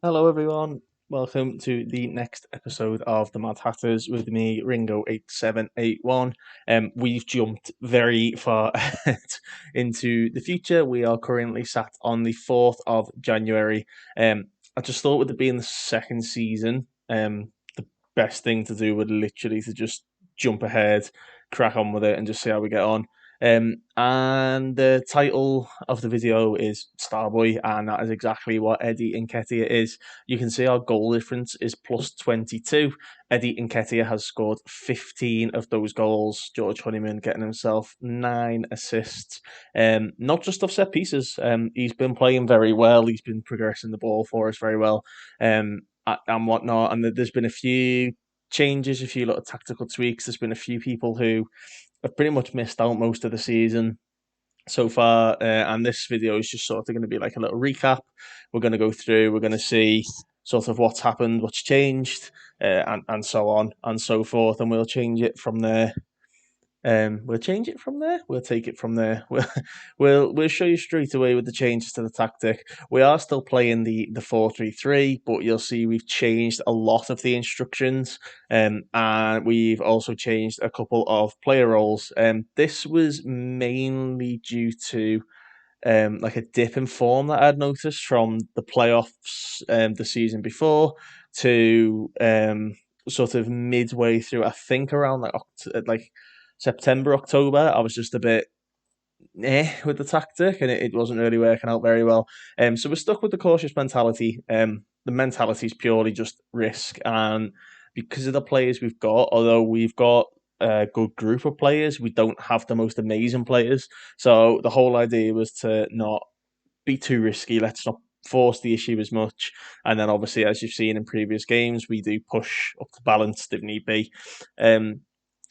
Hello, everyone. Welcome to the next episode of the Mad Hatters with me, Ringo8781. We've jumped very far ahead into the future. We are currently sat on the 4th of January. I just thought with it being the second season, the best thing to do would literally to just jump ahead, crack on with it, and just see how we get on. And the title of the video is Starboy, and that is exactly what Eddie Nketiah is. You can see our goal difference is plus 22. Eddie Nketiah has scored 15 of those goals. George Honeyman getting himself 9 assists. Not just off set pieces. He's been playing very well. He's been progressing the ball for us very well. And whatnot. And there's been a few changes, a few little tactical tweaks. There's been a few people who have pretty much missed out most of the season so far, and this video is just sort of going to be like a little recap. We're going to go through, we're going to see sort of what's happened, what's changed, and so on and so forth, and we'll change it from there. We'll change it from there. We'll take it from there. We'll show you straight away with the changes to the tactic. We are still playing the 4-3-3, but you'll see we've changed a lot of the instructions, and we've also changed a couple of player roles. This was mainly due to like a dip in form that I'd noticed from the playoffs the season before to sort of midway through. I think around like September, October, I was just a bit with the tactic, and it wasn't really working out very well. So we're stuck with the cautious mentality. The mentality is purely just risk, and because of the players we've got, although we've got a good group of players, we don't have the most amazing players. So the whole idea was to not be too risky. Let's not force the issue as much. And then obviously, as you've seen in previous games, we do push up to balance if need be. Um,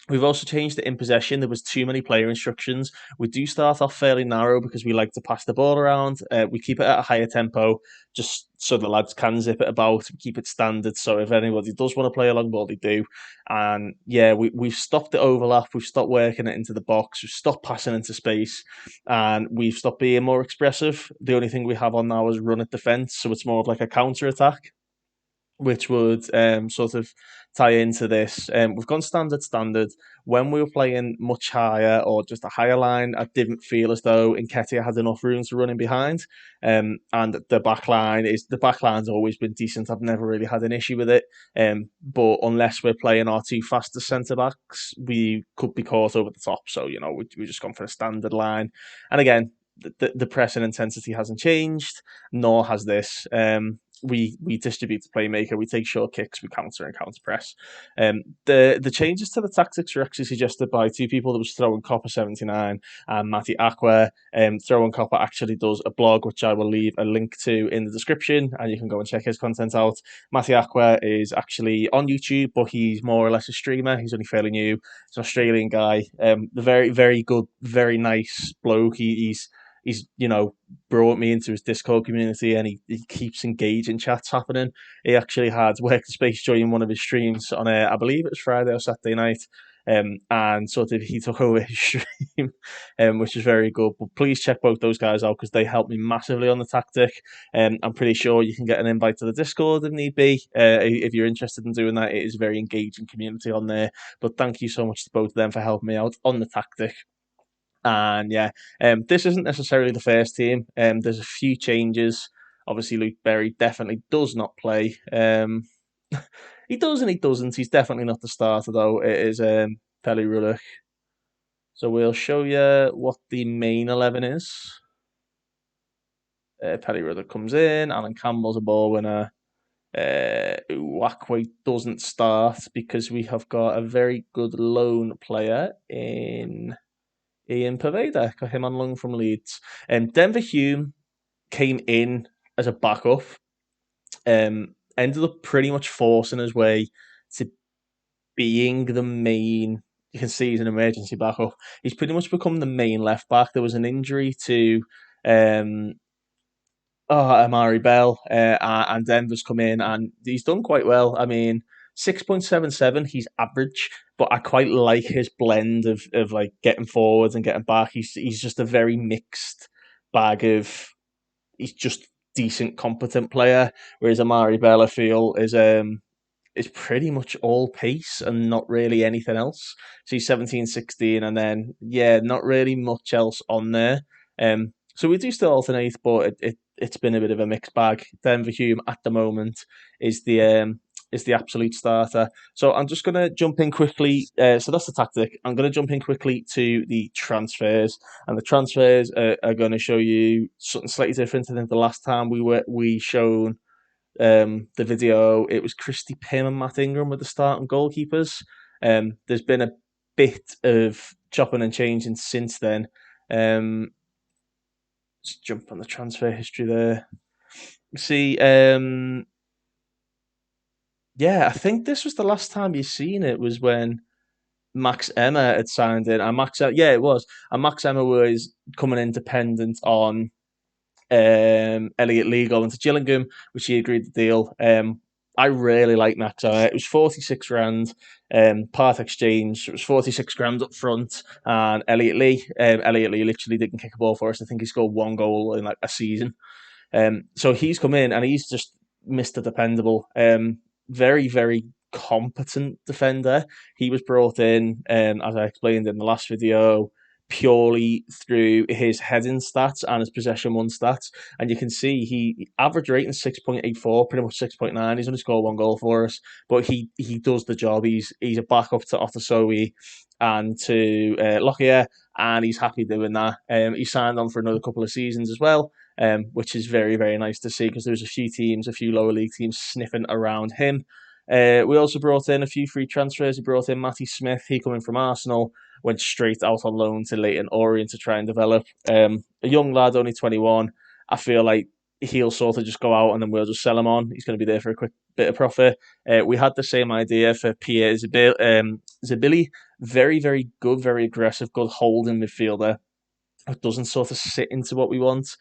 We've also changed it in possession. There was too many player instructions. We do start off fairly narrow because we like to pass the ball around. We keep it at a higher tempo just so the lads can zip it about. We keep it standard so if anybody does want to play a long ball, they do. And yeah, we've stopped the overlap. We've stopped working it into the box. We've stopped passing into space, and we've stopped being more expressive. The only thing we have on now is run at defence, so it's more of like a counter attack, which would sort of tie into this. We've gone standard. When we were playing much higher or just a higher line, I didn't feel as though Nketiah had enough room to run in behind. And the back line's always been decent. I've never really had an issue with it. But unless we're playing our two fastest centre backs, we could be caught over the top. So we just gone for a standard line. And again, the pressing intensity hasn't changed, nor has this. We distribute the playmaker, we take short kicks, we counter and counter press. The changes to the tactics were actually suggested by two people. That was ThrowingCopper 79 and Matty Aqua. ThrowingCopper actually does a blog, which I will leave a link to in the description, and you can go and check his content out. Matty Aqua is actually on YouTube, but he's more or less a streamer. He's only fairly new. He's an Australian guy. The very good, very nice bloke. He's brought me into his Discord community, and he keeps engaging chats happening. He actually had Workspace join one of his streams on I believe it was Friday or Saturday night. And sort of he took over his stream, which is very good. But please check both those guys out because they helped me massively on the tactic. I'm pretty sure you can get an invite to the Discord if need be. If you're interested in doing that, it is a very engaging community on there. But thank you so much to both of them for helping me out on the tactic. And yeah, this isn't necessarily the first team. There's a few changes. Obviously, Luke Berry definitely does not play. He does and he doesn't. He's definitely not the starter though. It is Pelly Rudder. So we'll show you what the main 11 is. Pelly Rudder comes in. Alan Campbell's a ball winner. Aqua doesn't start because we have got a very good loan player in Ian Poveda. Got him on loan from Leeds. Denver Hume came in as a backup. Ended up pretty much forcing his way to being the main. You can see he's an emergency backup. He's pretty much become the main left back. There was an injury to um, Amari Bell, and Denver's come in and he's done quite well. I mean, 6.77, he's average, but I quite like his blend of like getting forwards and getting back. He's just a very mixed bag of. He's just decent, competent player, whereas Amari Bellafield is pretty much all pace and not really anything else. So he's 17, 16, and then not really much else on there. So we do still alternate, but it's been a bit of a mixed bag. Denver Hume at the moment is the absolute starter. So I'm just gonna jump in quickly. So that's the tactic. I'm gonna jump in quickly to the transfers, and the transfers are going to show you something slightly different. I think the last time we shown the video, it was Christy Pym and Matt Ingram with the starting goalkeepers. There's been a bit of chopping and changing since then. Just jump on the transfer history there. See, I think this was the last time you seen it was when Max Emma had signed in, and it was, and Max Emma was coming independent on Elliot Lee going to Gillingham, which he agreed to deal. I really like Max. It was 46 grand part exchange. It was 46 grand up front, and Elliot Lee literally didn't kick a ball for us. I think he scored one goal in like a season. So he's come in and he's just Mr. Dependable. Very, very competent defender. He was brought in, as I explained in the last video, purely through his heading stats and his possession one stats. And you can see he average rating 6.84, pretty much 6.9. He's only scored one goal for us, but he does the job. He's a backup to Otasowie and to Lockyer, and he's happy doing that. He signed on for another couple of seasons as well, which is very, very nice to see because there's a few lower league teams sniffing around him. We also brought in a few free transfers. We brought in Matty Smith, he coming from Arsenal, went straight out on loan to Leyton Orient to try and develop. A young lad, only 21. I feel like he'll sort of just go out and then we'll just sell him on. He's going to be there for a quick bit of profit. We had the same idea for Pierre Zabili. Very, very good, very aggressive, good holding midfielder. It doesn't sort of sit into what we want.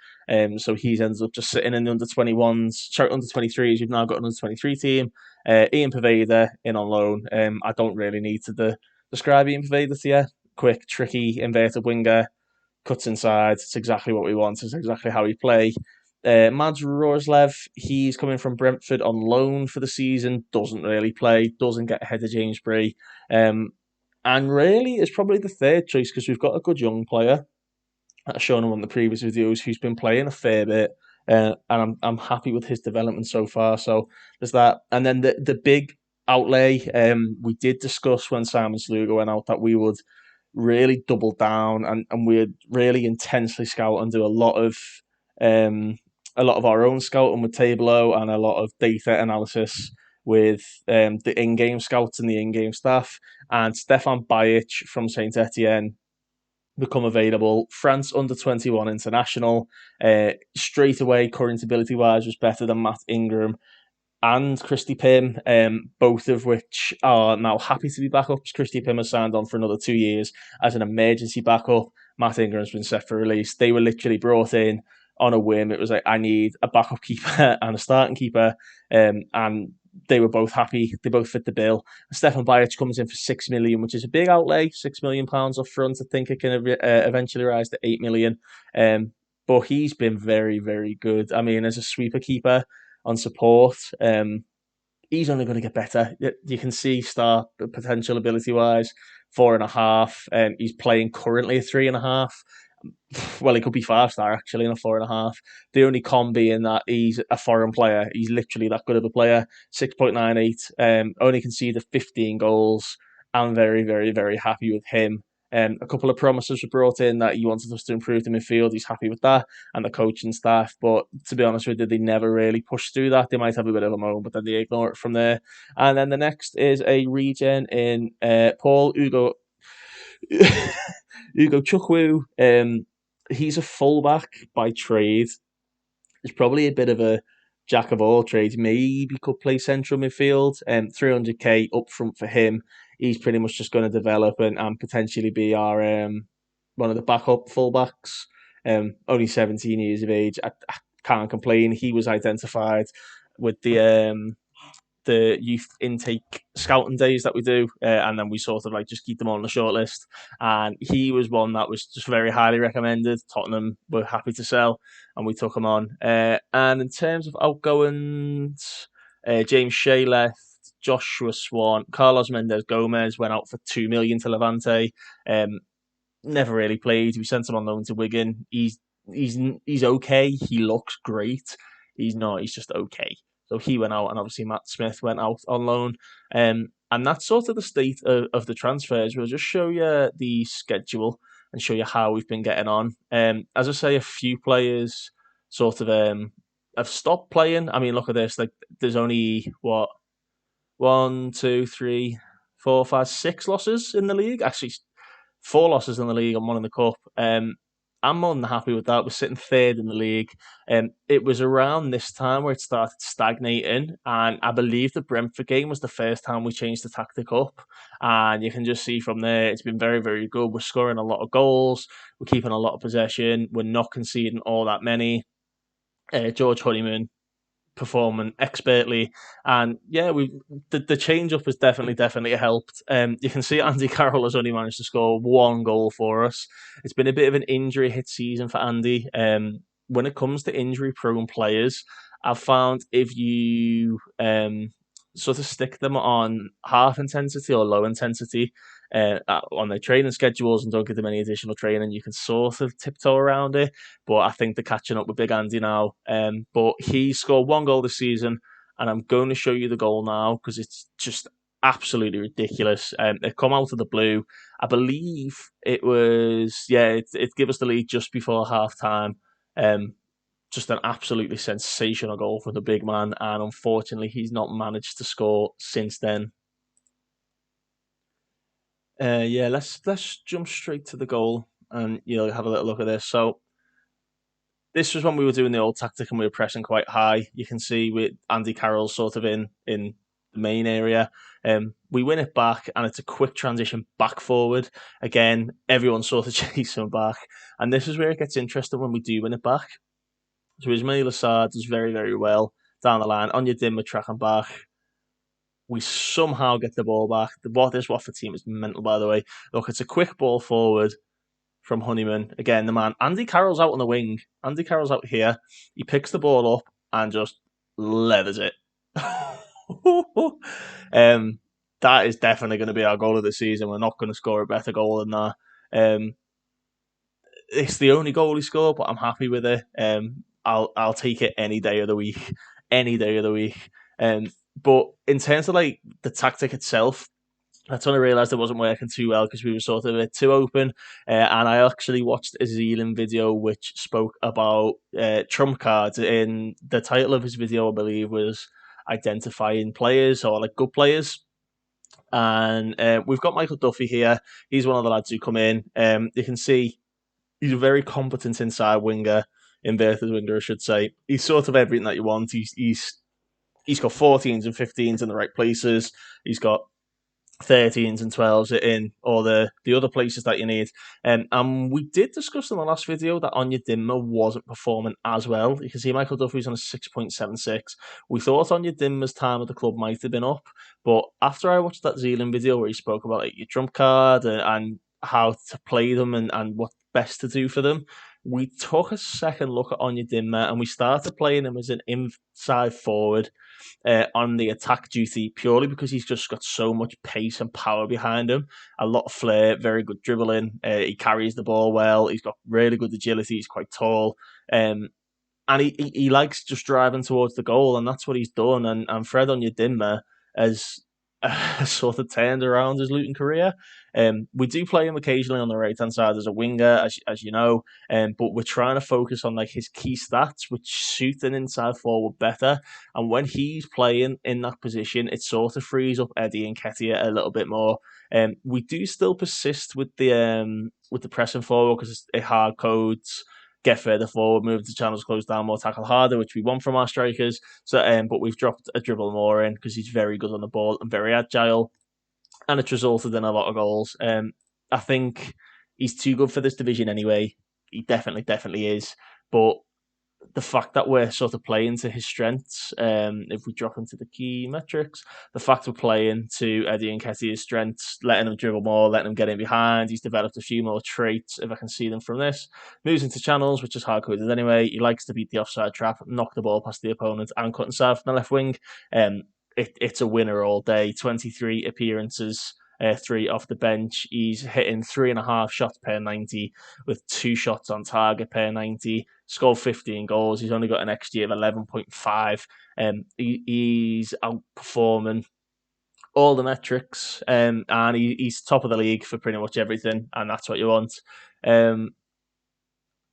So he's ended up just sitting in the under 23s. You've now got an under 23 team. Ian Paveda in on loan. I don't really need to describe Ian Paveda to you. Quick, tricky, inverted winger, cuts inside. It's exactly what we want. It's exactly how we play. Mads Rorslev, he's coming from Brentford on loan for the season. Doesn't really play. Doesn't get ahead of James Bree. And really is probably the third choice because we've got a good young player. I've shown him on the previous videos who's been playing a fair bit, and I'm happy with his development so far. So there's that, and then the big outlay. We did discuss when Simon Sluga went out that we would really double down and we'd really intensely scout and do a lot of our own scouting with Tableau and a lot of data analysis with the in-game scouts and the in-game staff. And Stefan Bajic from Saint Etienne become available. France under 21 international. Straight away, current ability wise, was better than Matt Ingram and Christy Pym, both of which are now happy to be backups. Christy Pym has signed on for another 2 years as an emergency backup. Matt Ingram's been set for release. They were literally brought in on a whim. It was like, I need a backup keeper and a starting keeper. And they were both happy. They both fit the bill. Stefan Bajic comes in for 6 million, which is a big outlay. £6 million up front. I think it can eventually rise to 8 million. But he's been very, very good. I mean, as a sweeper keeper on support, he's only going to get better. You can see star potential ability wise, 4.5. He's playing currently a 3.5. Well, he could be 5-star actually in a 4.5. The only con being that he's a foreign player. He's literally that good of a player. 6.98. Only conceded 15 goals. I'm very, very, very happy with him. A couple of promises were brought in that he wanted us to improve the midfield. He's happy with that, and the coaching staff. But to be honest with you, they never really push through that. They might have a bit of a moment, but then they ignore it from there. And then the next is a regen in Paul Ugo Chukwu. He's a fullback by trade. He's probably a bit of a jack of all trades. Maybe could play central midfield. 300k up front for him. He's pretty much just going to develop and potentially be our one of the backup fullbacks. Only 17 years of age. I can't complain. He was identified with the the youth intake scouting days that we do, and then we sort of like just keep them on the shortlist. And he was one that was just very highly recommended. Tottenham were happy to sell, and we took him on. And in terms of outgoings, James Shea left. Joshua Swan, Carlos Mendes Gomez went out for 2 million to Levante. Never really played. We sent him on loan to Wigan. He's okay. He looks great. He's not. He's just okay. So he went out, and obviously Matt Smith went out on loan. And that's sort of the state of the transfers. We'll just show you the schedule and show you how we've been getting on. As I say, a few players sort of have stopped playing. I mean, look at this. Like, there's only what 1, 2, 3, 4, 5, 6 losses in the league. Actually, 4 losses in the league and 1 in the cup. I'm more than happy with that. We're sitting third in the league. It was around this time where it started stagnating, and I believe the Brentford game was the first time we changed the tactic up. And you can just see from there, it's been very, very good. We're scoring a lot of goals. We're keeping a lot of possession. We're not conceding all that many. George Honeyman performing expertly, and yeah, the change up has definitely helped. You can see Andy Carroll has only managed to score 1 goal for us. It's been a bit of an injury hit season for Andy. When it comes to injury prone players, I've found if you sort of stick them on half intensity or low intensity on their training schedules and don't give them any additional training, you can sort of tiptoe around it. But I think they're catching up with Big Andy now. But he scored 1 goal this season, and I'm going to show you the goal now because it's just absolutely ridiculous. It come out of the blue. I believe it was, it gave us the lead just before half time. Just an absolutely sensational goal for the big man, and unfortunately, he's not managed to score since then. Let's jump straight to the goal and have a little look at this. So this was when we were doing the old tactic and we were pressing quite high. You can see with Andy Carroll sort of in the main area. We win it back, and it's a quick transition back forward. Again, everyone's sort of chasing back, and this is where it gets interesting when we do win it back. So Ismail Assad does very, very well down the line. On your Dimmer tracking back. We somehow get the ball back. This Watford team is mental, by the way. Look, it's a quick ball forward from Honeyman. Again, the man. Andy Carroll's out on the wing. Andy Carroll's out here. He picks the ball up and just leathers it. That is definitely going to be our goal of the season. We're not going to score a better goal than that. It's the only goal he scored, but I'm happy with it. I'll take it any day of the week. Any day of the week. But in terms of like the tactic itself, that's when I realised it wasn't working too well because we were sort of a bit too open. And I actually watched a Zealand video which spoke about trump cards. In the title of his video, I believe, was identifying players or like good players. And we've got Michael Duffy here. He's one of the lads who come in. You can see he's a very competent inside winger, inverted winger, I should say. He's sort of everything that you want. He's got 14s and 15s in the right places. He's got 13s and 12s in all the other places that you need. And we did discuss in the last video that Anya Dimmer wasn't performing as well. You can see Michael Duffy's on a 6.76. We thought Anya Dimmer's time at the club might have been up, but after I watched that Zealand video where he spoke about like your trump card and how to play them and what best to do for them, we took a second look at Anya Dimmer and we started playing him as an inside forward on the attack duty purely because he's just got so much pace and power behind him. A lot of flair, very good dribbling. He carries the ball well. He's got really good agility. He's quite tall. And he likes just driving towards the goal, and that's what he's done. And Fred Onyedinma has sort of turned around his Luton career. We do play him occasionally on the right-hand side as a winger, as you know, but we're trying to focus on like his key stats, which suit an inside forward better. And when he's playing in that position, it sort of frees up Eddie Nketiah a little bit more. We do still persist with the pressing forward because it hard codes. Get further forward, move the channels, close down more, tackle harder, which we want from our strikers. So, but we've dropped a dribble more in because he's very good on the ball and very agile, and it's resulted in a lot of goals. I think he's too good for this division anyway. He definitely is. But the fact that we're sort of playing to his strengths, if we drop into the key metrics, the fact we're playing to Eddie and Nketiah's strengths, letting him dribble more, letting him get in behind. He's developed a few more traits, if I can see them from this. Moves into channels, which is hard-coded anyway. He likes to beat the offside trap, knock the ball past the opponent, and cut inside from the left wing. It's a winner all day. 23 appearances, 3 off the bench. He's hitting 3.5 shots per 90 with 2 shots on target per 90. Scored 15 goals. He's only got an XG of 11.5. He's outperforming all the metrics, and he's top of the league for pretty much everything, and that's what you want. But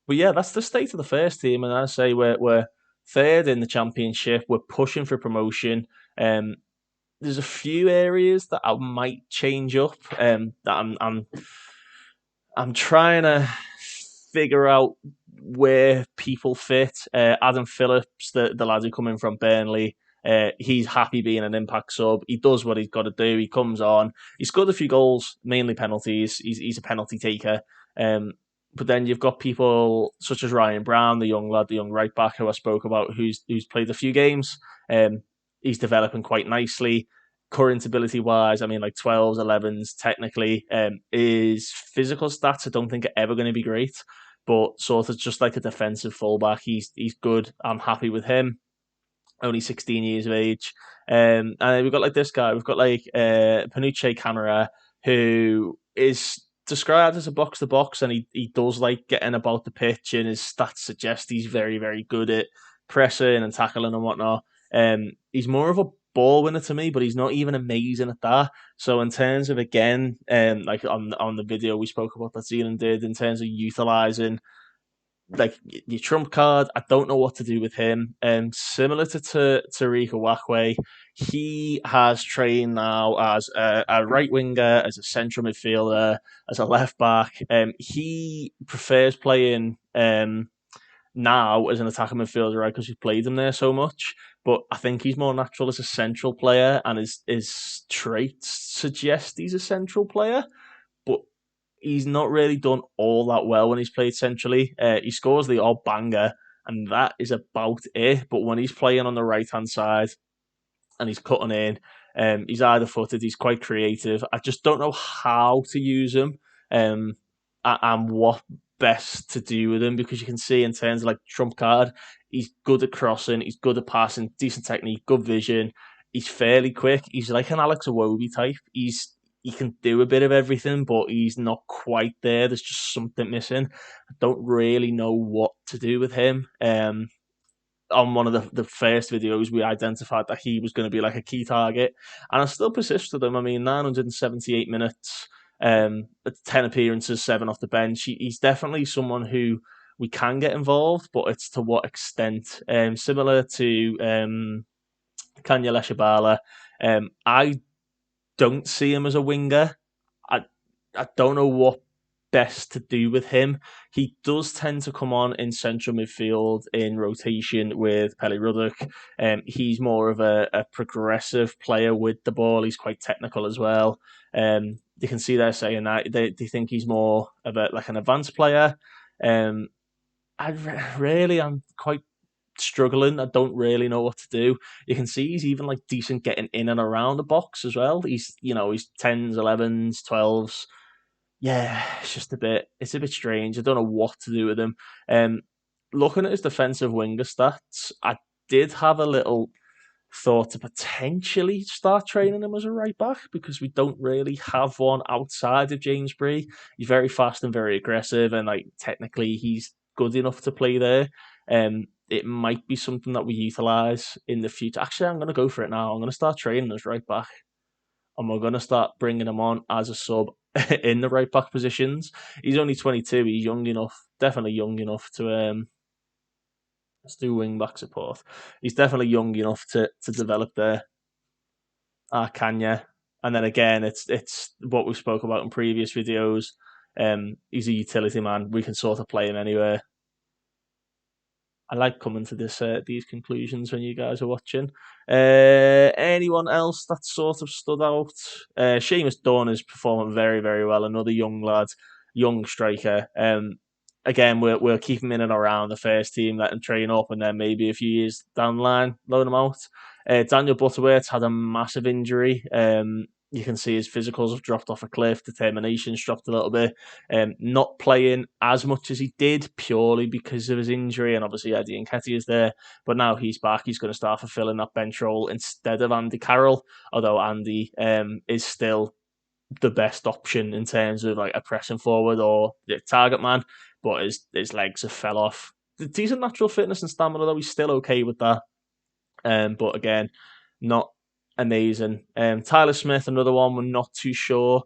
yeah, that's the state of the first team, and I say we're third in the championship. We're pushing for promotion. There's a few areas that I might change up. That I'm trying to figure out where people fit. Adam Phillips, the lad who come in from Burnley, he's happy being an impact sub. He does what he's got to do. He comes on. He scored a few goals, mainly penalties. He's a penalty taker. But then you've got people such as Ryan Brown, the young lad, the young right back who I spoke about, who's played a few games. He's developing quite nicely. Current ability wise, I mean, like 12s, 11s, technically, his physical stats I don't think are ever going to be great, but sort of just like a defensive fullback, he's good. I'm happy with him. Only 16 years of age. And we've got like this guy, we've got like Panucci Camara, who is described as a box to box, and he does like getting about the pitch, and his stats suggest he's very, very good at pressing and tackling and whatnot. He's more of a ball winner to me, but he's not even amazing at that. So in terms of, again, like on the video we spoke about that Zealand did, in terms of utilising like your trump card, I don't know what to do with him. Similar to Tariq Wakwe, he has trained now as a right winger, as a central midfielder, as a left back. He prefers playing now as an attacking midfielder, right? Because he's played him there so much. But I think he's more natural as a central player, and his traits suggest he's a central player. But he's not really done all that well when he's played centrally. He scores the odd banger, and that is about it. But when he's playing on the right-hand side and he's cutting in, he's either-footed, he's quite creative. I just don't know how to use him and what best to do with him, because you can see in terms of like trump card, he's good at crossing, he's good at passing, decent technique, good vision. He's fairly quick. He's like an Alex Iwobi type. He can do a bit of everything, but he's not quite there. There's just something missing. I don't really know what to do with him. On one of the first videos, we identified that he was going to be like a key target, and I still persist with him. I mean, 978 minutes, 10 appearances, 7 off the bench. He's definitely someone who we can get involved, but it's to what extent. Similar to Kanya Leshabala, I don't see him as a winger. I don't know what best to do with him. He does tend to come on in central midfield in rotation with Pele Rudder. He's more of a progressive player with the ball. He's quite technical as well. You can see they're saying that they think he's more of like an advanced player. I'm quite struggling. I don't really know what to do. You can see he's even like decent getting in and around the box as well. He's 10s, 11s, 12s. Yeah, it's a bit strange. I don't know what to do with him. Looking at his defensive winger stats, I did have a little thought to potentially start training him as a right back, because we don't really have one outside of James Bree. He's very fast and very aggressive, and like technically he's good enough to play there. It might be something that we utilise in the future. Actually, I'm going to go for it now. I'm going to start training as right back, and we're going to start bringing him on as a sub in the right back positions. He's only 22. He's young enough, definitely young enough to let's do wing back support. He's definitely young enough to develop there. Kanya, and then again, it's what we spoke about in previous videos. He's a utility man. We can sort of play him anywhere. I like coming to these conclusions when you guys are watching. Anyone else that sort of stood out? Seamus Dawn is performing very, very well. Another young lad, young striker. again, we'll keep him in and around the first team, let him train up, and then maybe a few years down the line, loan him out. Daniel Butterworth's had a massive injury. You can see his physicals have dropped off a cliff. Determination's dropped a little bit. Not playing as much as he did purely because of his injury, and obviously Eddie Nketiah is there. But now he's back. He's going to start fulfilling that bench role instead of Andy Carroll, although Andy is still the best option in terms of like a pressing forward or the target man, but his legs have fell off. Decent natural fitness and stamina, though. He's still okay with that. But again, not amazing. Tyler Smith, another one we're not too sure.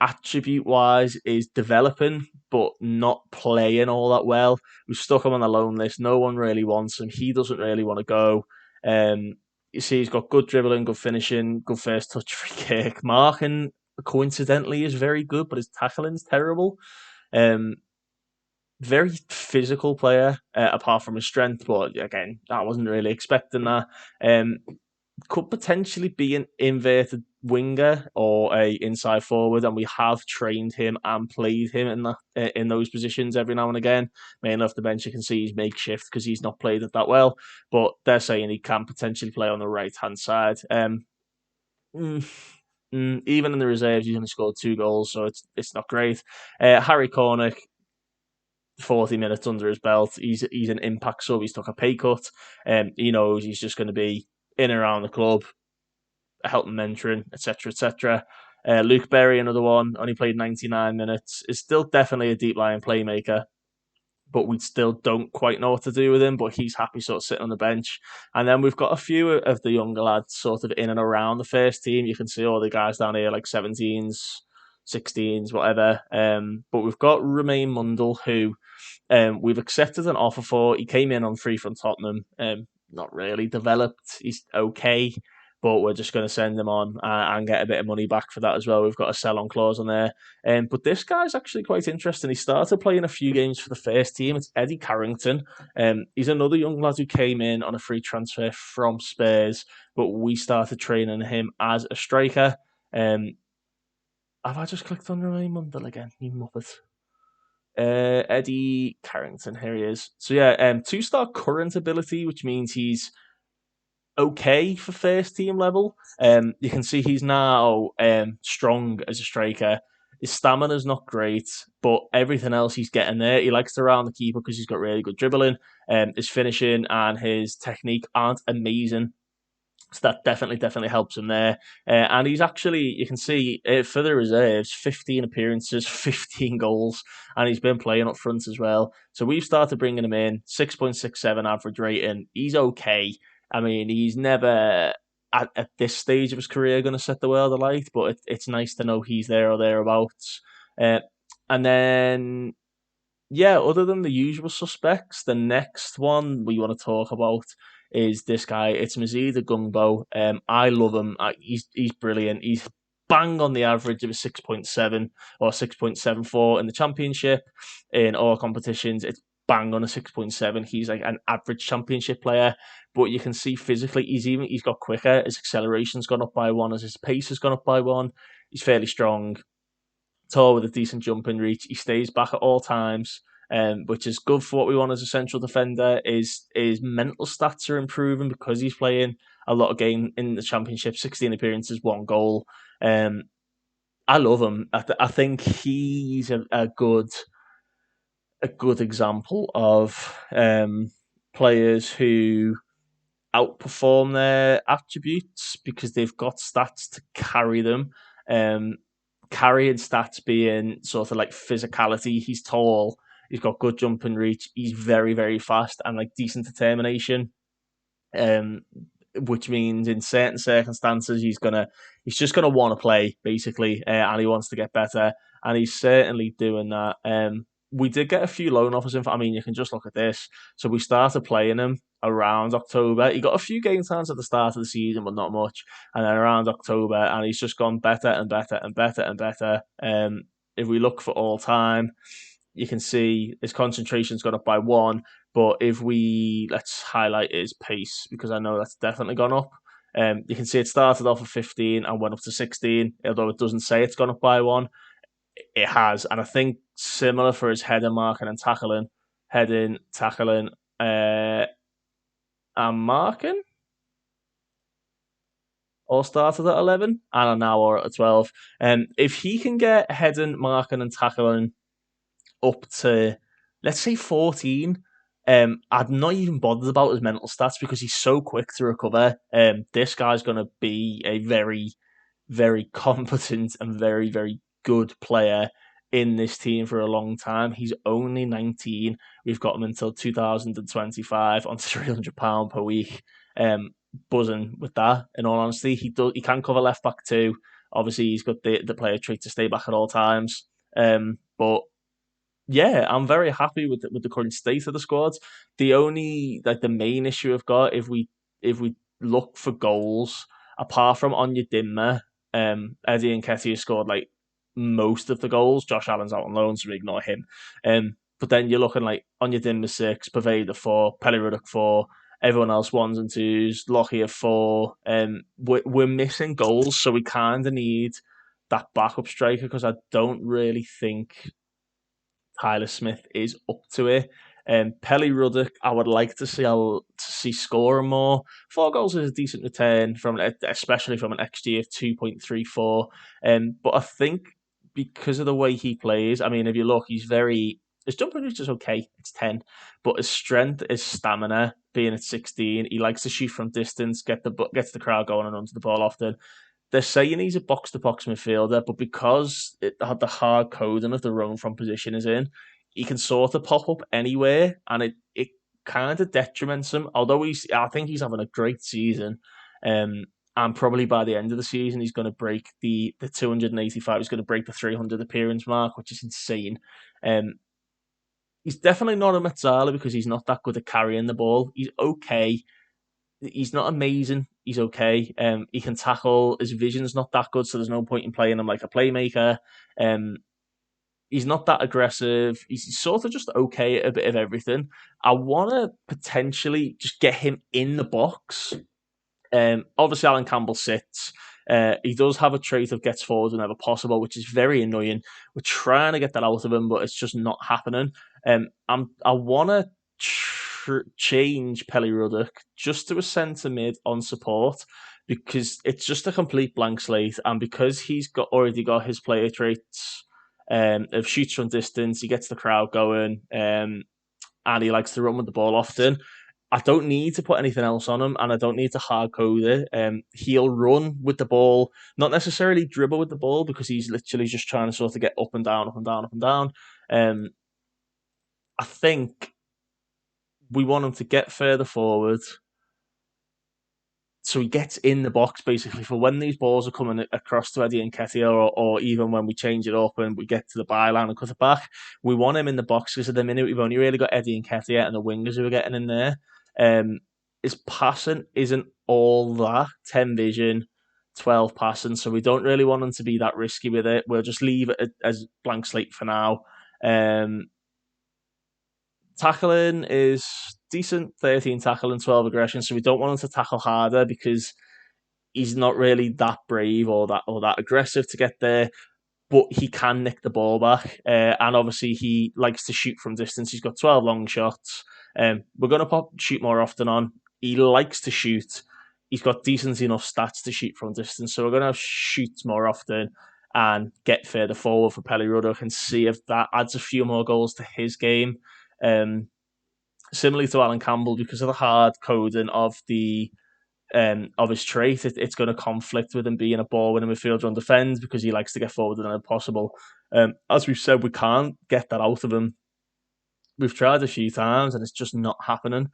Attribute wise, is developing, but not playing all that well. We've stuck him on the loan list. No one really wants him. He doesn't really want to go. You see, he's got good dribbling, good finishing, good first touch, free kick. Marking, coincidentally, is very good, but his tackling's terrible. Very physical player, apart from his strength, but again, I wasn't really expecting that. Could potentially be an inverted winger or a inside forward, and we have trained him and played him in those positions every now and again. Mainly off the bench, you can see he's makeshift because he's not played it that well, but they're saying he can potentially play on the right hand side. Even in the reserves, he's only scored 2 goals, so it's not great. Harry Cornick, 40 minutes under his belt. He's an impact sub. He's took a pay cut. He knows he's just going to be in and around the club, helping mentoring, etc., etc. Luke Berry, another one, only played 99 minutes. Is still definitely a deep line playmaker, but we still don't quite know what to do with him. But he's happy sort of sitting on the bench. And then we've got a few of the younger lads sort of in and around the first team. You can see all the guys down here like 17s, 16s, whatever. But we've got Romain Mundle, who we've accepted an offer for. He came in on free from Tottenham. Not really developed. He's okay, but we're just going to send him on and get a bit of money back for that as well. We've got a sell-on clause on there. But this guy's actually quite interesting. He started playing a few games for the first team. It's Eddie Carrington. He's another young lad who came in on a free transfer from Spurs, but we started training him as a striker. Have I just clicked on Romain Mundle again? You muppet. Eddie Carrington, here he is. So yeah, 2-star current ability, which means he's okay for first team level. You can see he's now strong as a striker. His stamina's not great, but everything else he's getting there. He likes to round the keeper because he's got really good dribbling. His finishing and his technique aren't amazing. So that definitely helps him there. And he's actually, you can see for the reserves, 15 appearances, 15 goals, and he's been playing up front as well. So we've started bringing him in, 6.67 average rating. He's okay. I mean, he's never at this stage of his career going to set the world alight, but it's nice to know he's there or thereabouts. And then, yeah, other than the usual suspects, the next one we want to talk about is this guy. It's Mazida Gungbo. I love him. He's brilliant. He's bang on the average of a 6.7 or 6.74 in the championship. In all competitions, it's bang on a 6.7. He's like an average championship player, but you can see physically he's got quicker. His acceleration's gone up by 1, as his pace has gone up by 1. He's fairly strong, tall with a decent jumping reach. He stays back at all times, which is good for what we want as a central defender. His mental stats are improving because he's playing a lot of game in the championship. 16 appearances, 1 goal. I love him. I think he's a good example of players who outperform their attributes because they've got stats to carry them. Carrying stats being sort of like physicality. He's tall. He's got good jump and reach. He's very, very fast and like decent determination. Which means in certain circumstances he's just gonna want to play basically, and he wants to get better, and he's certainly doing that. We did get a few loan offers in. I mean, you can just look at this. So we started playing him around October. He got a few game times at the start of the season, but not much. And then around October, and he's just gone better and better and better and better. If we look for all time, you can see his concentration's gone up by 1. But if let's highlight his pace, because I know that's definitely gone up. You can see it started off at 15 and went up to 16, although it doesn't say it's gone up by 1. it has, and I think similar for his heading, marking, and tackling, heading, tackling, and marking. All started at 11 and are now all at 12. If he can get heading, marking, and tackling up to, let's say, 14, I'm not even bothered about his mental stats because he's so quick to recover. This guy's going to be a very, very competent and very, very good player in this team for a long time. He's only 19. We've got him until 2025 on £300 per week. Buzzing with that, in all honesty. He can cover left back too. Obviously, he's got the player trait to stay back at all times. But yeah, I'm very happy with the current state of the squad. The main issue I've got, if we look for goals, apart from Onyedinma, Eddie and Nketiah scored like most of the goals. Josh Allen's out on loan, so we ignore him. But then you're looking like Onyedinma 6, Paveda 4, Pelly Ruddock 4, everyone else ones and twos, Lockyer 4. We're missing goals, so we kind of need that backup striker because I don't really think Tyler Smith is up to it. Pelly Ruddock, I would like to see scoring more. 4 goals is a decent return especially from an XG of 2.34. But I think because of the way he plays, I mean, if you look, his jump range is okay, it's 10, but his strength is stamina. Being at 16, he likes to shoot from distance, gets the crowd going, and runs the ball often. They're saying he's a box-to-box midfielder, but because the hard coding of the run from position is in, he can sort of pop up anywhere, and it kind of detriments him. Although I think he's having a great season, and probably by the end of the season he's going to break the 285. He's going to break the 300 appearance mark, which is insane. He's definitely not a Metzala because he's not that good at carrying the ball. He's okay. He's not amazing. He's okay. He can tackle. His vision's not that good, so there's no point in playing him like a playmaker. He's not that aggressive. He's sort of just okay at a bit of everything. I want to potentially just get him in the box. Obviously, Alan Campbell sits. He does have a trait of gets forward whenever possible, which is very annoying. We're trying to get that out of him, but it's just not happening. I want to change Pelly Ruddock just to a centre mid on support because it's just a complete blank slate, and because he's already got his player traits of shoots from distance, he gets the crowd going, and he likes to run with the ball often. I don't need to put anything else on him, and I don't need to hard code it. He'll run with the ball, not necessarily dribble with the ball, because he's literally just trying to sort of get up and down, up and down, up and down. I think we want him to get further forward, so he gets in the box basically for when these balls are coming across to Eddie and Nketiah, or even when we change it up and we get to the byline and cut it back. We want him in the box because at the minute we've only really got Eddie and Nketiah and the wingers who are getting in there. His passing isn't all that 10 vision, 12 passing, so we don't really want him to be that risky with it. We'll just leave it as blank slate for now. Tackling is decent, 13 tackling, 12 aggression, so we don't want him to tackle harder because he's not really that brave or that aggressive to get there, but he can nick the ball back. And obviously he likes to shoot from distance. He's got 12 long shots. We're going to shoot more often on. He likes to shoot. He's got decent enough stats to shoot from distance, so we're going to shoot more often and get further forward for Pelly Ruddock and see if that adds a few more goals to his game. Similarly to Alan Campbell, because of the hard coding of his trait, it's going to conflict with him being a ball-winning midfielder on defence because he likes to get forward whenever possible. As we've said, we can't get that out of him. We've tried a few times and it's just not happening.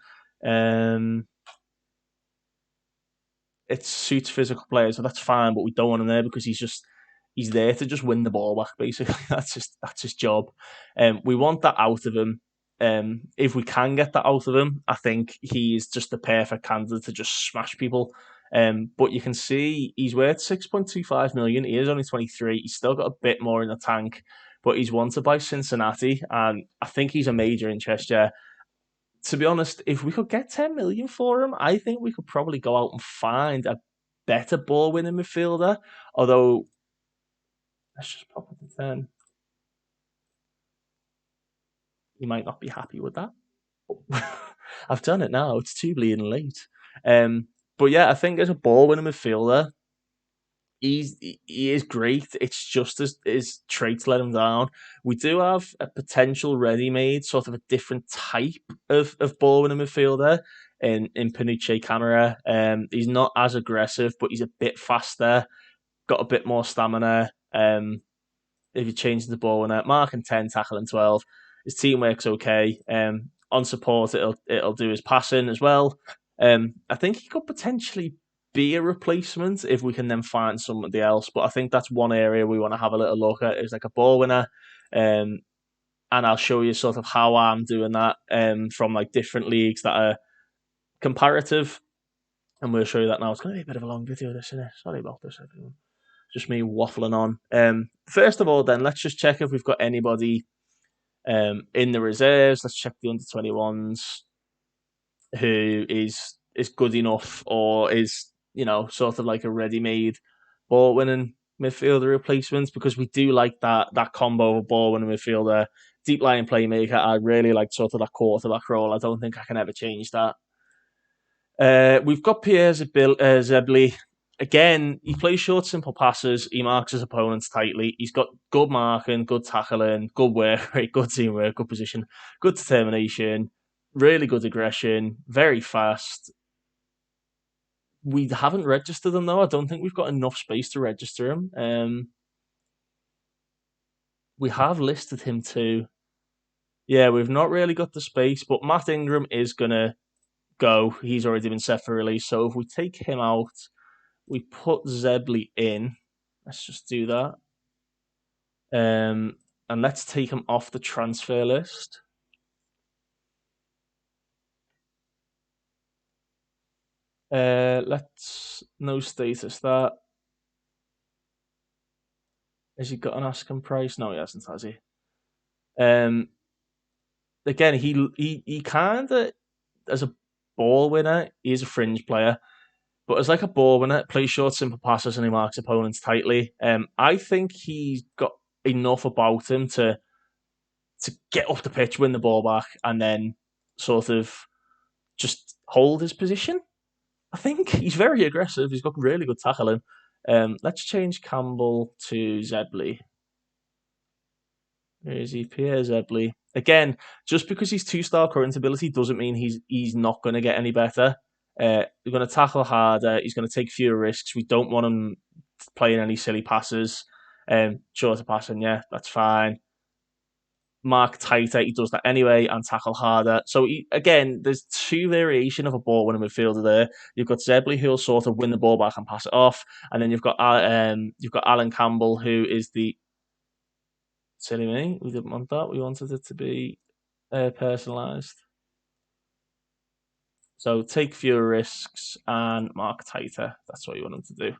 It suits physical players, so that's fine, but we don't want him there because he's there to just win the ball back, basically. That's his job. We want that out of him. If we can get that out of him, I think he's just the perfect candidate to just smash people. But you can see he's worth 6.25 million. He is only 23. He's still got a bit more in the tank, but he's wanted by Cincinnati, and I think he's a major interest. Yeah, to be honest, if we could get 10 million for him, I think we could probably go out and find a better ball winning midfielder. Although, let's just pop up the 10. You might not be happy with that. I've done it now. It's too bleeding late. But yeah, I think as a ball winning midfielder, he is great. It's just his traits let him down. We do have a potential ready-made sort of a different type of ball winning midfielder in Panucci Camera. He's not as aggressive, but he's a bit faster, got a bit more stamina. If you change the ball winner, marking 10, tackling 12. His teamwork's okay. On support, it'll do his passing as well. I think he could potentially be a replacement if we can then find somebody else. But I think that's one area we want to have a little look at is like a ball winner. And I'll show you sort of how I'm doing that from like different leagues that are comparative. And we'll show you that now. It's going to be a bit of a long video, this, isn't it? Sorry about this, everyone. Just me waffling on. First of all, then, let's just check if we've got anybody in the reserves. Let's check the under-21s who is good enough or is, sort of like a ready-made ball-winning midfielder replacement, because we do like that combo of ball-winning midfielder, deep-lying playmaker. I really like sort of that quarterback role. I don't think I can ever change that. We've got Pierre Zebli. Again, he plays short, simple passes. He marks his opponents tightly. He's got good marking, good tackling, good work rate, good teamwork, good position, good determination, really good aggression, very fast. We haven't registered him, though. I don't think we've got enough space to register him. We have listed him too. Yeah, we've not really got the space, but Matt Ingram is going to go. He's already been set for release. So if we take him out, we put Zebli in. Let's just do that. And let's take him off the transfer list. Let's no status that. Has he got an asking price? No, he hasn't, has he? Again, he kind of, as a ball winner, he's a fringe player. But as like a ball winner, plays short, simple passes, and he marks opponents tightly. I think he's got enough about him to get off the pitch, win the ball back, and then sort of just hold his position. I think he's very aggressive. He's got really good tackling. Let's change Campbell to Zebli. Where is he? Pierre Zebli. Again, just because he's 2-star current ability doesn't mean he's not going to get any better. We're going to tackle harder. He's going to take fewer risks. We don't want him playing any silly passes. Shorter passing, yeah, that's fine. Mark tighter, he does that anyway, and tackle harder. So again, there's two variation of a ball winning midfielder there. You've got Zebli, who'll sort of win the ball back and pass it off, and then you've got Alan Campbell, who is the silly me. We didn't want that. We wanted it to be personalised. So take fewer risks and mark tighter. That's what you want them to do.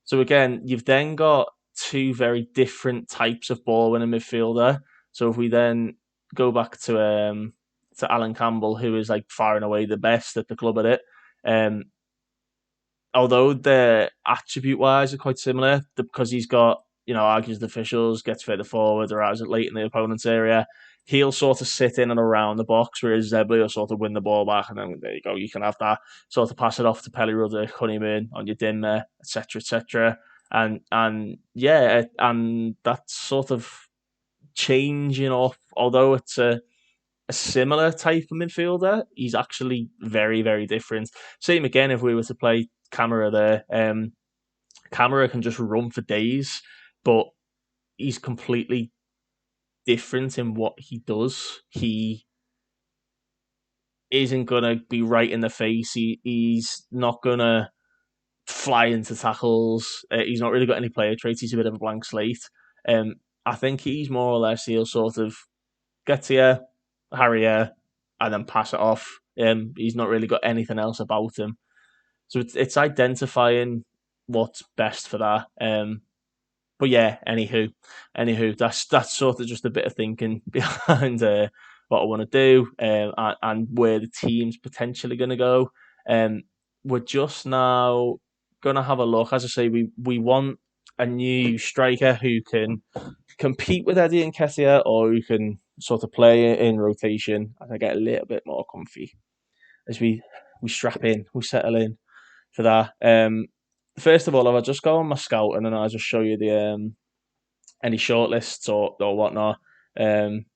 So again, you've then got two very different types of ball winning midfielder. So if we then go back to Alan Campbell, who is like far and away the best at the club at it, although the attribute wise are quite similar, because he's got, argues the officials, gets further forward, arrives it late in the opponent's area, he'll sort of sit in and around the box, whereas Zebli will sort of win the ball back, and then there you go, you can have that, sort of pass it off to Pelly Rudder, Honeymoon on your dimmer, etc., etc. And yeah, and that's sort of changing off, although it's a similar type of midfielder, he's actually very, very different. Same again if we were to play Camera there. Camera can just run for days, but he's completely different in what he does. He isn't going to be right in the face. He's not going to fly into tackles. He's not really got any player traits. He's a bit of a blank slate. I think he's more or less, he'll sort of get to you, harry you, and then pass it off. He's not really got anything else about him. So it's identifying what's best for that. But yeah, anywho, that's sort of just a bit of thinking behind what I want to do and where the team's potentially going to go. We're just now going to have a look. As I say, we want a new striker who can compete with Eddie Nketiah, or who can sort of play in rotation as I get a little bit more comfy as we strap in, we settle in for that. First of all, if I just go on my scout and then I'll just show you the any shortlists or whatnot. Um,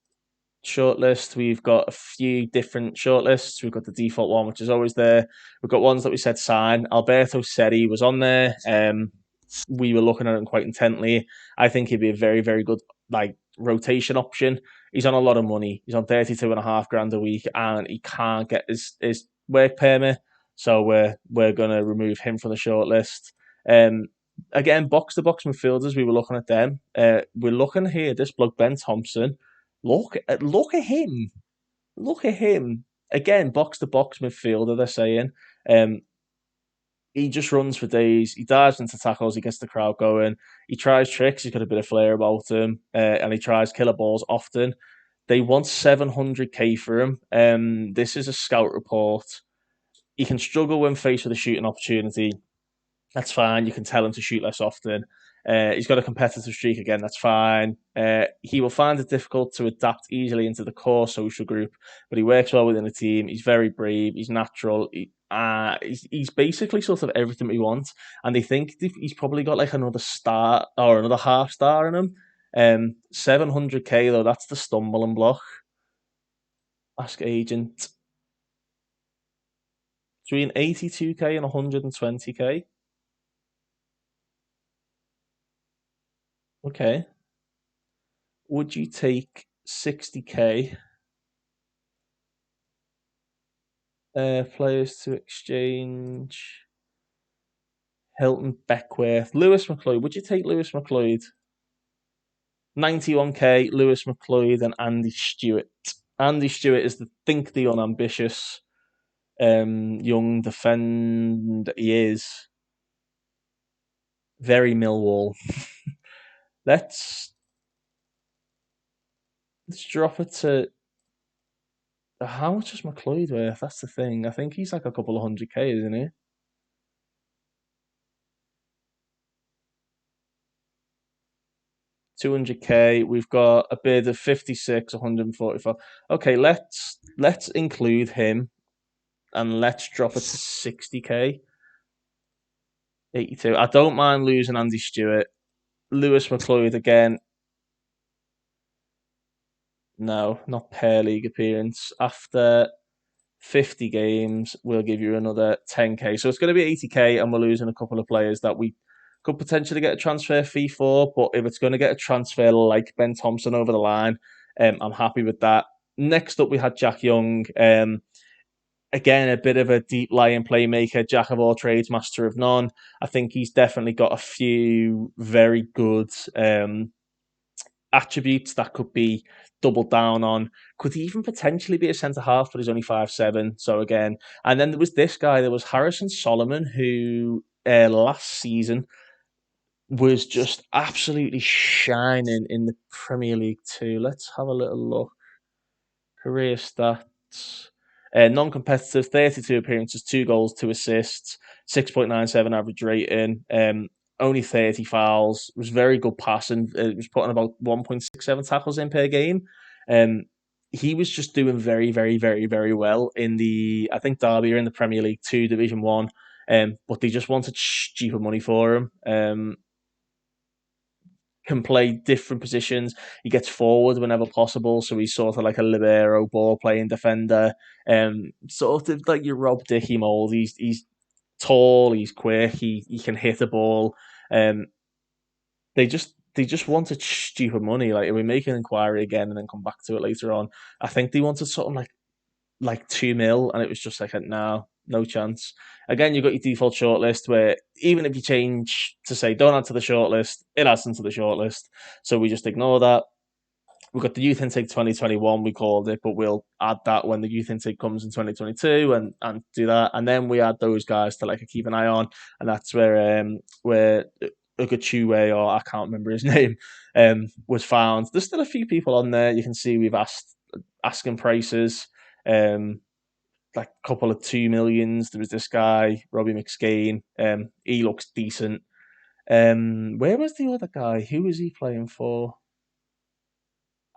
Shortlist, we've got a few different shortlists. We've got the default one, which is always there. We've got ones that we said sign. Alberto said he was on there. We were looking at him quite intently. I think he'd be a very, very good like rotation option. He's on a lot of money. He's on 32.5 grand a week, and he can't get his work permit. So we're gonna remove him from the shortlist. Um, Again, box to box midfielders. We were looking at them. We're looking here. This bloke Ben Thompson. Look at him. Look at him. Again, box to box midfielder, they're saying. Um, he just runs for days. He dives into tackles. He gets the crowd going. He tries tricks. He's got a bit of flair about him, and he tries killer balls often. They want 700k for him. This is a scout report. He can struggle when faced with a shooting opportunity. That's fine. You can tell him to shoot less often. He's got a competitive streak again. That's fine. He will find it difficult to adapt easily into the core social group, but he works well within the team. He's very brave. He's natural. He's basically sort of everything we want. And they think he's probably got like another star or another half star in him. 700k though. That's the stumbling block. Ask agent between 82k and 120k. Okay. Would you take 60k players to exchange? Hilton Beckworth, Lewis McLeod. Would you take Lewis McLeod? 91k, Lewis McLeod and Andy Stewart. Andy Stewart is the unambitious young defender he is. Very Millwall. let's let's drop it to how much is McLeod worth? That's the thing. I think he's like a couple of 100k, isn't he? 200k. We've got a bid of 56, 145. Okay, let's include him and let's drop it to 60k. 82. I don't mind losing Andy Stewart. Lewis McLeod again. No, not per league appearance. After 50 games, we'll give you another 10k. So it's going to be 80k, and we're losing a couple of players that we could potentially get a transfer fee for. But if it's going to get a transfer like Ben Thompson over the line, I'm happy with that. Next up, we had Jack Young. Again, a bit of a deep lying playmaker, jack of all trades, master of none. I think he's definitely got a few very good attributes that could be doubled down on. Could he even potentially be a centre half, but he's only 5'7". So again, and then there was this guy, there was Harrison Solomon, who last season was just absolutely shining in the Premier League too. Let's have a little look. Career stats. Non-competitive, 32 appearances, 2 goals, 2 assists, 6.97 average rating, only 30 fouls, was very good passing, was putting about 1.67 tackles in per game. He was just doing very, very, very, very well in I think Derby are in the Premier League 2, Division 1, but they just wanted stupid money for him. Can play different positions. He gets forward whenever possible, so he's sort of like a libero, ball playing defender. Sort of like your Rob Dickey mold. He's tall, he's quick, he can hit a ball. They just wanted stupid money. Like if we make an inquiry again and then come back to it later on, I think they wanted something like 2 mil, and it was just like no chance. Again, you've got your default shortlist where even if you change to say don't add to the shortlist, it adds into the shortlist. So we just ignore that. We've got the youth intake 2021, we called it, but we'll add that when the youth intake comes in 2022 and do that. And then we add those guys to like keep an eye on. And that's where Ugochue, or I can't remember his name, was found. There's still a few people on there. You can see we've asking prices. Like a couple of 2 millions. There was this guy, Robbie McSkane. He looks decent. Where was the other guy? Who was he playing for?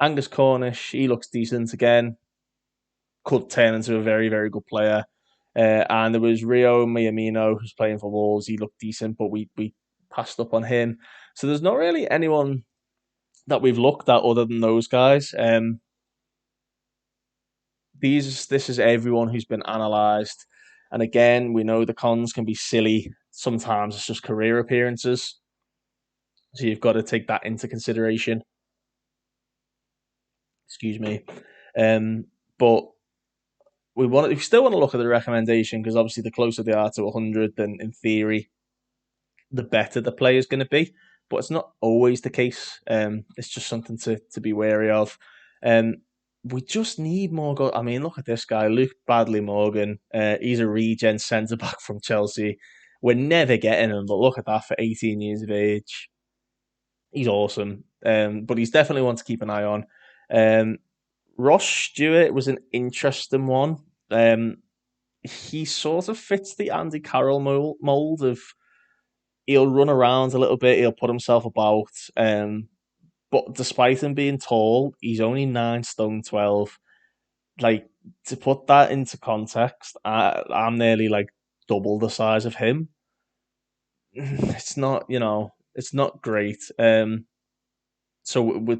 Angus Cornish, he looks decent again. Could turn into a very, very good player. And there was Rio Miamino, who's playing for Wolves. He looked decent, but we passed up on him. So there's not really anyone that we've looked at other than those guys. This is everyone who's been analysed. And again, we know the cons can be silly. Sometimes it's just career appearances. So you've got to take that into consideration. Excuse me. But we still want to look at the recommendation because obviously the closer they are to 100, then in theory, the better the player is going to be. But it's not always the case. It's just something to be wary of. We just need more goals. I mean, look at this guy, Luke Badley Morgan. He's a regen centre back from Chelsea. We're never getting him, but look at that for 18 years of age. He's awesome. But he's definitely one to keep an eye on. Ross Stewart was an interesting one. He sort of fits the Andy Carroll mold of he'll run around a little bit, he'll put himself about. But despite him being tall, he's only 9 stone 12. Like, to put that into context, I'm nearly like double the size of him. It's not, it's not great. So we're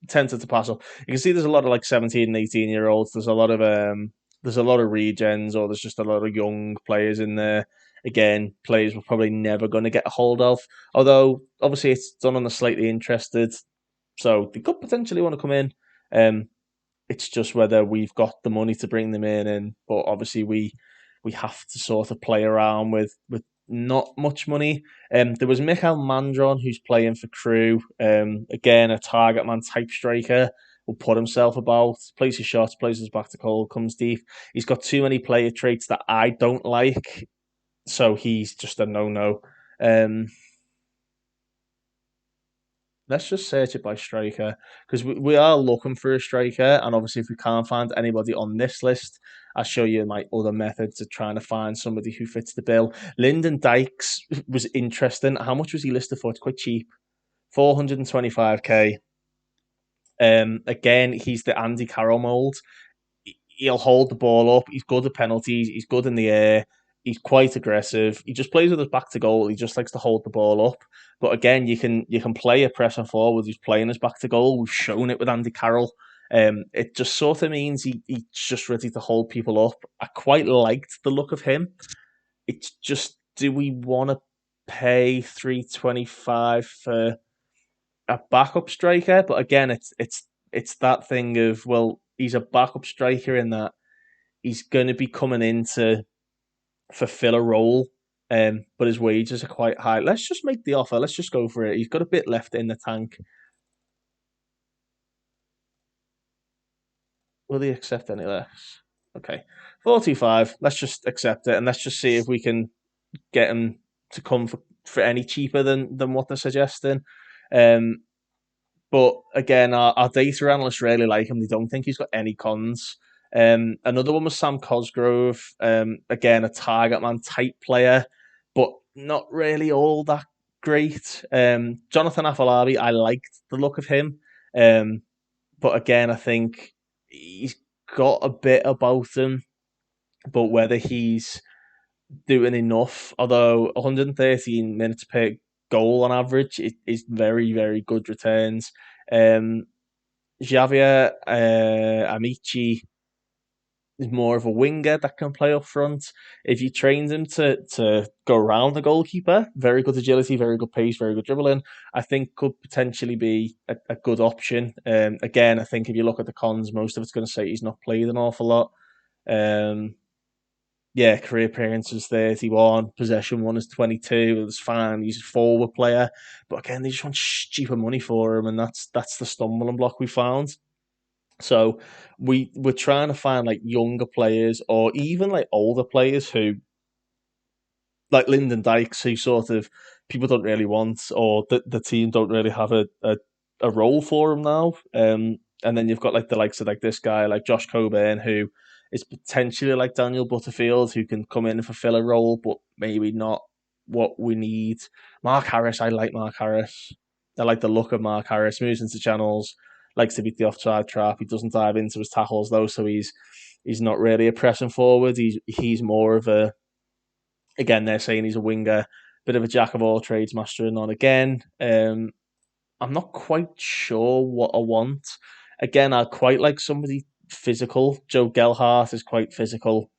tempted to pass up. You can see there's a lot of like 17 and 18-year-olds. There's a lot of regens, or there's just a lot of young players in there. Again, players we're probably never going to get a hold of. Although obviously it's done on the slightly interested, so they could potentially want to come in. It's just whether we've got the money to bring them in, and but obviously we have to sort of play around with not much money. There was Michael Mandron who's playing for Crew. Again, a target man type striker. Will put himself about, plays his shots, plays his back to goal, comes deep. He's got too many player traits that I don't like, so he's just a no-no. Let's just search it by striker because we are looking for a striker, and obviously, if we can't find anybody on this list, I'll show you my other methods of trying to find somebody who fits the bill. Lyndon Dykes was interesting. How much was he listed for? It's quite cheap, 425k. Again, he's the Andy Carroll mold. He'll hold the ball up. He's good at penalties. He's good in the air. He's quite aggressive. He just plays with his back to goal. He just likes to hold the ball up. But again, you can play a pressing forward who's playing his back to goal. We've shown it with Andy Carroll. It just sort of means he's just ready to hold people up. I quite liked the look of him. It's just, do we want to pay 325 for a backup striker? But again, it's that thing of, well, he's a backup striker in that he's going to be coming in to fulfill a role, but his wages are quite high. Let's just make the offer. Let's just go for it. He's got a bit left in the tank. Will he accept any less? Okay, 45. Let's just accept it, and let's just see if we can get him to come for any cheaper than what they're suggesting. But again, our data analysts really like him. They don't think he's got any cons. Another one was Sam Cosgrove. Again, a target man type player, but not really all that great. Jonathan Afolabi, I liked the look of him. But again, I think he's got a bit about him, but whether he's doing enough, although 113 minutes per goal on average is very, very good returns. Javier Amici is more of a winger that can play up front. If you trained him to go around the goalkeeper, very good agility, very good pace, very good dribbling, I think could potentially be a good option. Again, I think if you look at the cons, most of it's going to say he's not played an awful lot. Yeah, career appearances 31, possession one is 22. It's fine. He's a forward player, but again, they just want cheaper money for him, and that's the stumbling block we found. So we're trying to find like younger players or even like older players who, like Lyndon Dykes, who sort of people don't really want, or the team don't really have a role for him now. And then you've got like the likes of like this guy, like Josh Coburn, who is potentially like Daniel Butterfield, who can come in and fulfill a role, but maybe not what we need. Mark Harris, I like Mark Harris. I like the look of Mark Harris. Moves into channels, likes to beat the offside trap. He doesn't dive into his tackles though, so he's not really a pressing forward. He's more of a, again, they're saying he's a winger, bit of a jack of all trades, master of none. Again, I'm not quite sure what I want. Again, I quite like somebody physical. Joe Gelhardt is quite physical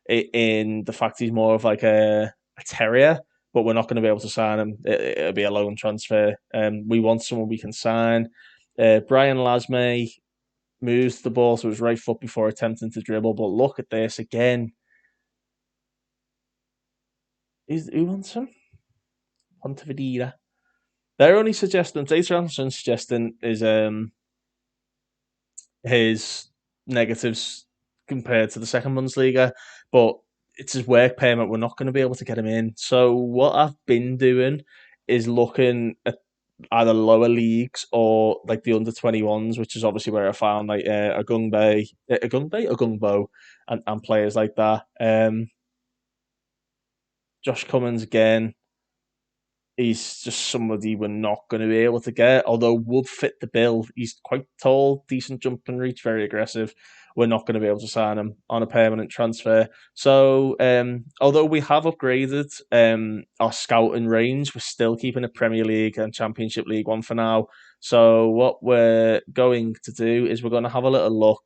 in the fact he's more of like a terrier, but we're not going to be able to sign him. It'll be a loan transfer. We want someone we can sign. Brian Lasme moves the ball to his right foot before attempting to dribble, but look at this again. Who wants him? Pontevedra. They're only suggesting, Data Anderson suggesting is his negatives compared to the second Bundesliga, but it's his work permit. We're not going to be able to get him in. So what I've been doing is looking at either lower leagues or like the under 21s, which is obviously where I found like Agungbo, and players like that. Josh Cummins again. He's just somebody we're not going to be able to get, although would fit the bill. He's quite tall, decent jump and reach, very aggressive. We're not going to be able to sign him on a permanent transfer. So, although we have upgraded our scouting range, we're still keeping a Premier League and Championship League one for now. So, what we're going to do is we're going to have a little look,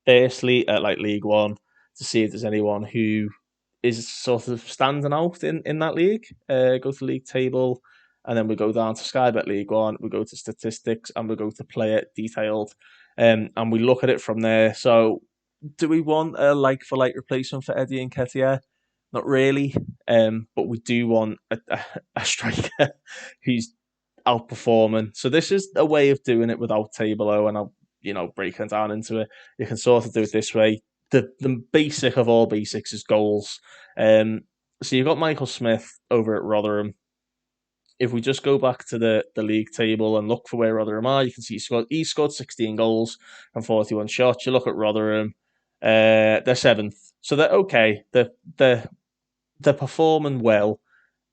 firstly, at like League One to see if there's anyone who is sort of standing out in that league. Go to league table, and then we go down to Sky Bet League One. We go to statistics, and we go to player detailed, and we look at it from there. So, do we want a like for like replacement for Eddie and Nketiah? Not really, but we do want a striker who's outperforming. So this is a way of doing it without table O, and I'll break it down into it. You can sort of do it this way. The basic of all basics is goals. So you've got Michael Smith over at Rotherham. If we just go back to the league table and look for where Rotherham are, you can see he scored 16 goals from 41 shots. You look at Rotherham, they're seventh, so they're okay. They're performing well.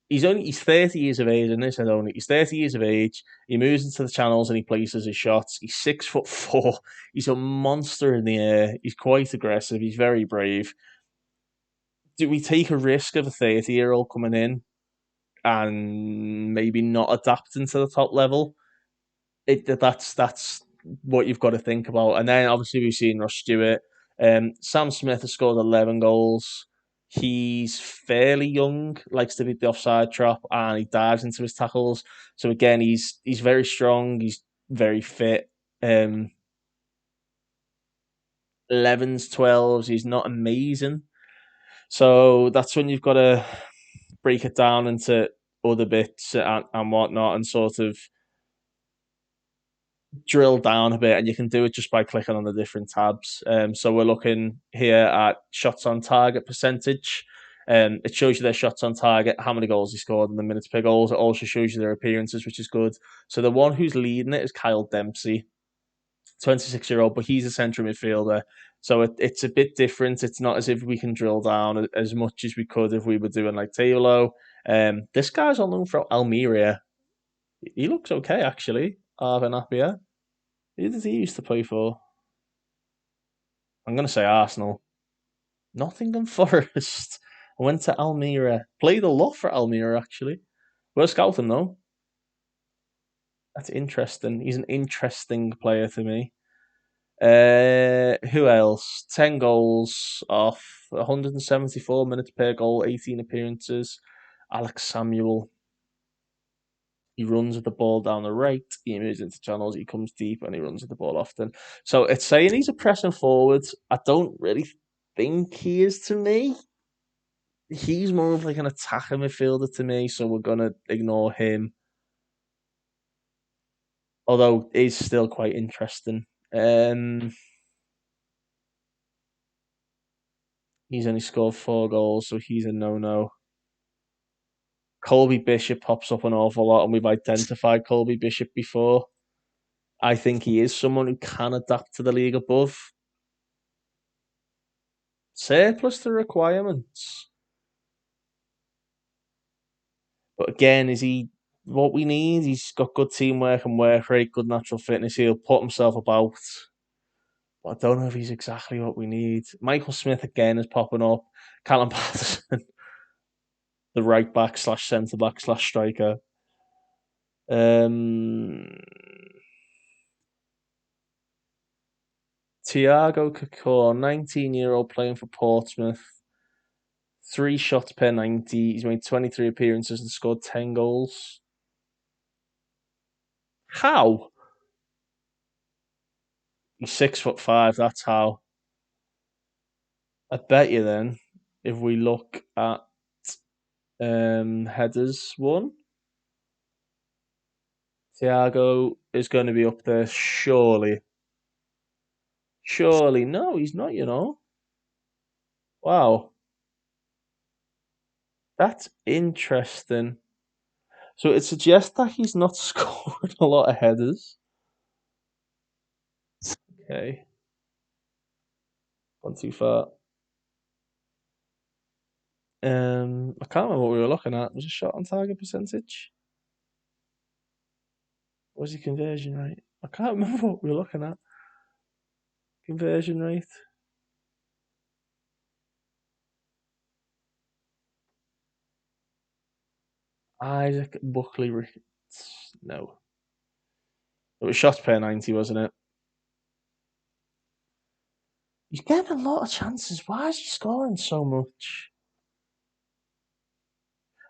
He's 30 years of age, and this is only he's 30 years of age. He moves into the channels and he places his shots. He's 6'4". He's a monster in the air. He's quite aggressive. He's very brave. Do we take a risk of a 30-year-old coming in and maybe not adapting to the top level? That's what you've got to think about. And then obviously we've seen Ross Stewart. Sam Smith has scored 11 goals. He's fairly young, likes to beat the offside trap, and he dives into his tackles. So again, he's very strong. He's very fit. 11s, 12s. He's not amazing. So that's when you've got to break it down into other bits and whatnot, and sort of drill down a bit, and you can do it just by clicking on the different tabs. So we're looking here at shots on target percentage. It shows you their shots on target, how many goals they scored, and the minutes per goals. It also shows you their appearances, which is good. So the one who's leading it is Kyle Dempsey, 26-year-old, but he's a central midfielder. So it's a bit different. It's not as if we can drill down as much as we could if we were doing like Taylor. This guy's on loan from Almeria. He looks okay, actually. Arvin Appiah. Who did he used to play for? I'm going to say Arsenal. Nottingham Forest. I went to Almira. Played a lot for Almira, actually. We're scouting, though. That's interesting. He's an interesting player to me. Who else? 10 goals off 174 minutes per goal, 18 appearances. Alex Samuel. He runs with the ball down the right. He moves into channels. He comes deep and he runs with the ball often. So it's saying he's a pressing forward. I don't really think he is to me. He's more of like an attacking midfielder to me. So we're going to ignore him. Although he's still quite interesting. He's only scored 4 goals, so he's a no-no. Colby Bishop pops up an awful lot, and we've identified Colby Bishop before. I think he is someone who can adapt to the league above. Surplus to requirements. But again, is he what we need. He's got good teamwork and work rate, good natural fitness. He'll put himself about. But I don't know if he's exactly what we need. Michael Smith again is popping up. Callum Patterson, the right back slash centre back slash striker. Thiago Kakor, 19-year-old playing for Portsmouth. 3 shots per 90. He's made 23 appearances and scored 10 goals. How? He's 6'5". That's how. I bet you then, if we look at headers one, Thiago is going to be up there, surely. Surely. No, he's not, you know. Wow. That's interesting. So it suggests that he's not scored a lot of headers. Okay. Gone too far. I can't remember what we were looking at. Was it shot on target percentage? Or was it conversion rate? I can't remember what we were looking at. Conversion rate. Isaac Buckley Ricketts. No. It was shots per 90, wasn't it? He's getting a lot of chances. Why is he scoring so much?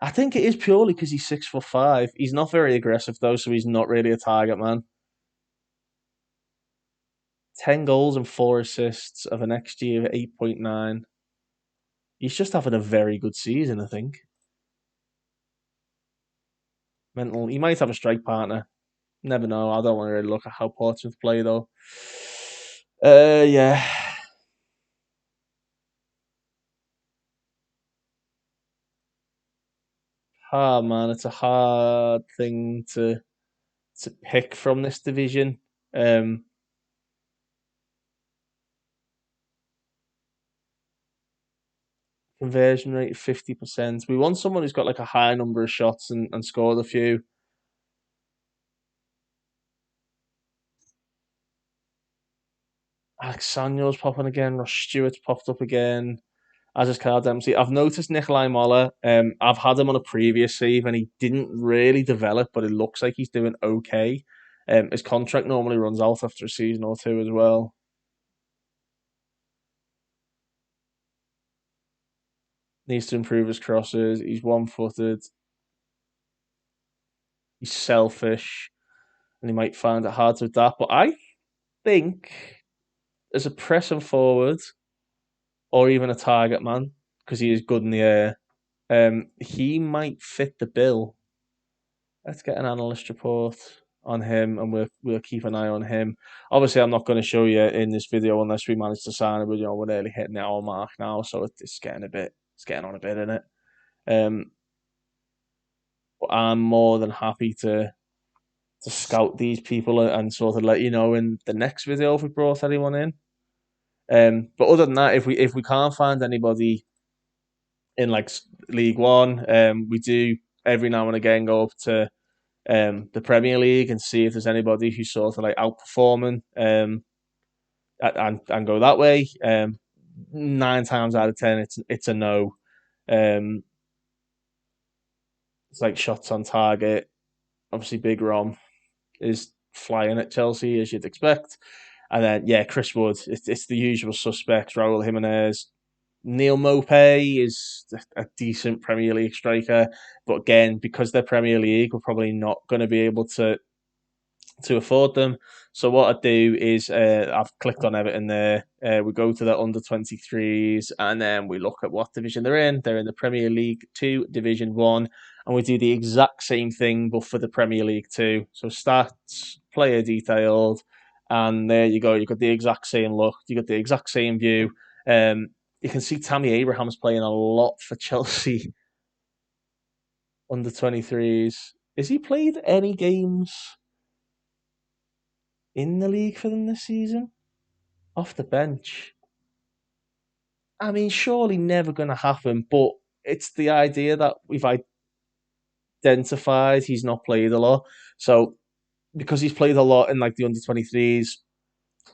I think it is purely because he's 6'5". He's not very aggressive though, so he's not really a target man. 10 goals and 4 assists of an XG of 8.9. He's just having a very good season, I think. Mental. He might have a strike partner. Never know. I don't want to really look at how Portsmouth play though. Yeah. Man, it's a hard thing to pick from this division. Conversion rate 50%. We want someone who's got like a high number of shots and scored a few. Alexandro's popping again. Ross Stewart's popped up again. As is Carl Dempsey. I've noticed Nikolai Moller. I've had him on a previous save and he didn't really develop, but it looks like he's doing okay. His contract normally runs out after a season or two as well. Needs to improve his crosses. He's one-footed. He's selfish, and he might find it hard to adapt. But I think as a pressing forward or even a target man, because he is good in the air, he might fit the bill. Let's get an analyst report on him, and we'll keep an eye on him. Obviously, I'm not going to show you in this video unless we manage to sign it. But we're nearly hitting the hour mark now, so it's getting on a bit in it. But I'm more than happy to scout these people and sort of let you know in the next video if we brought anyone in. But other than that, if we can't find anybody in like League One, we do every now and again go up to the Premier League and see if there's anybody who's sort of like outperforming and go that way. 9 times out of 10, it's a no. It's like shots on target. Obviously, Big Rom is flying at Chelsea as you'd expect. And then, yeah, Chris Wood, it's the usual suspects. Raul Jimenez. Neil Mopay is a decent Premier League striker. But again, because they're Premier League, we're probably not going to be able to afford them. So what I do is I've clicked on Everton there. We go to the under 23s and then we look at what division they're in. They're in the Premier League 2, Division 1. And we do the exact same thing, but for the Premier League 2. So stats, player detailed, and there you go. You've got the exact same look. You've got the exact same view. You can see Tammy Abraham's playing a lot for Chelsea under 23s. Has he played any games in the league for them this season? Off the bench. I mean, surely never going to happen, but it's the idea that identified. He's not played a lot. So because he's played a lot in like the under-23s,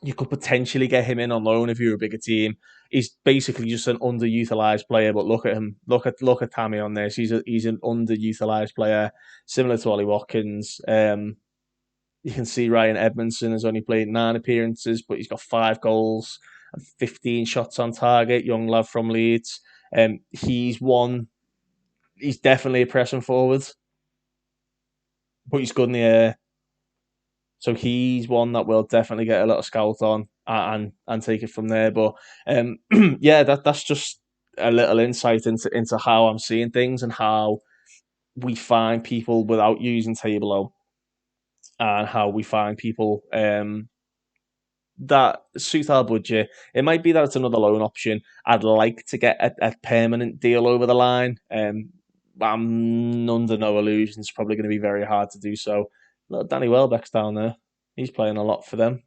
you could potentially get him in on loan if you're a bigger team. He's basically just an underutilized player, but look at him. Look at Tammy on this. He's an underutilized player, similar to Ollie Watkins. You can see Ryan Edmondson has only played 9 appearances, but he's got 5 goals and 15 shots on target. Young lad from Leeds. He's one. He's definitely a pressing forward, but he's good in the air. So he's one that we'll definitely get a little scout on and take it from there. But yeah, that's just a little insight into how I'm seeing things and how we find people without using Table and how we find people that suit our budget. It might be that it's another loan option. I'd like to get a permanent deal over the line. I'm under no illusions. It's probably going to be very hard to do so. Look, Danny Welbeck's down there. He's playing a lot for them.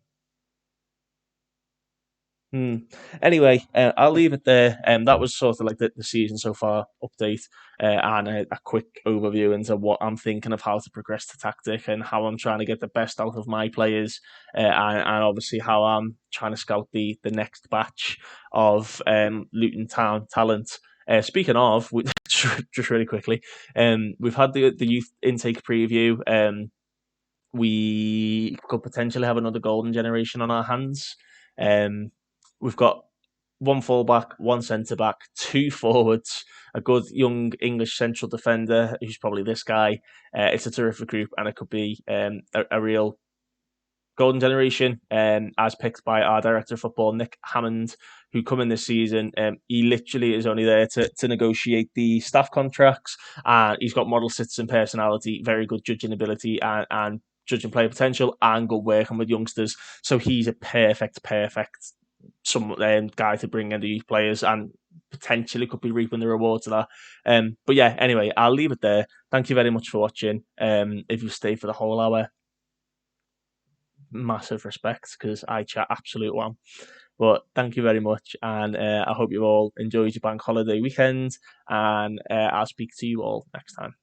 Anyway, I'll leave it there. That was sort of like the season so far update and a quick overview into what I'm thinking of how to progress the tactic and how I'm trying to get the best out of my players and obviously how I'm trying to scout the next batch of Luton Town talent. Speaking of, just really quickly, we've had the youth intake preview. We could potentially have another golden generation on our hands. We've got one fullback, one centre back, 2 forwards, a good young English central defender who's probably this guy. It's a terrific group, and it could be a real golden generation, as picked by our director of football, Nick Hammond, who come in this season. He literally is only there to negotiate the staff contracts, and he's got model citizen personality, very good judging ability, and judging player potential, and good working with youngsters. So he's a perfect guy to bring in the youth players, and potentially could be reaping the rewards of that. But yeah, anyway, I'll leave it there. Thank you very much for watching. If you stay for the whole hour, massive respect because I chat absolute one. But thank you very much, and I hope you all enjoyed your bank holiday weekend, and I'll speak to you all next time.